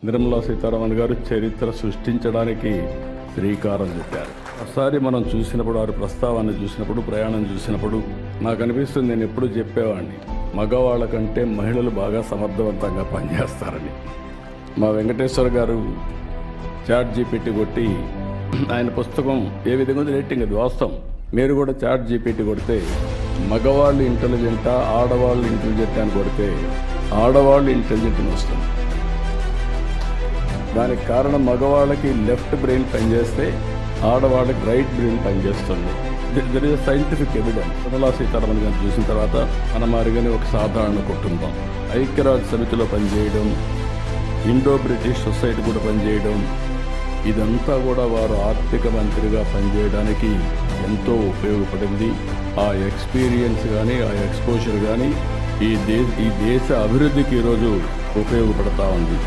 నిర్మలా సీతారామన్ గారు చరిత్ర సృష్టించడానికి శ్రీకారం చుట్టారు. ఒకసారి మనం చూసినప్పుడు వారి ప్రస్తావాన్ని చూసినప్పుడు, ప్రయాణం చూసినప్పుడు నాకు అనిపిస్తుంది, నేను ఎప్పుడూ చెప్పేవాడిని, మగవాళ్ళ కంటే మహిళలు బాగా సమర్థవంతంగా పనిచేస్తారని. మా వెంకటేశ్వర గారు చాట్ జీపీటీ కొట్టి ఆయన పుస్తకం ఏ విధంగా ఉంది రేటింగ్, అది వాస్తవం. మీరు కూడా చాట్ జీపీటీ కొడితే మగవాళ్ళు ఇంటెలిజెంటా ఆడవాళ్ళు ఇంటెలిజెంట్ అని కొడితే ఆడవాళ్ళు ఇంటెలిజెంట్ అని వస్తుంది. దానికి కారణం మగవాళ్ళకి లెఫ్ట్ బ్రెయిన్ పనిచేస్తే ఆడవాళ్ళకి రైట్ బ్రెయిన్ పనిచేస్తుంది. There is scientific evidence. Nirmala Sitharaman గారిని చూసిన తర్వాత మనం అరిగని ఒక సాధారణ కుటుంబం, ఐక్యరాజ్య సమితిలో పనిచేయడం, ఇండో బ్రిటిష్ సొసైటీ కూడా పనిచేయడం, ఇదంతా కూడా వారు ఆర్థిక మంత్రిగా పనిచేయడానికి ఎంతో ఉపయోగపడింది. ఆ ఎక్స్పీరియన్స్ కానీ ఆ ఎక్స్పోజర్ కానీ ఈ దేశ అభివృద్ధికి ఈరోజు ఉపయోగపడతా ఉంది.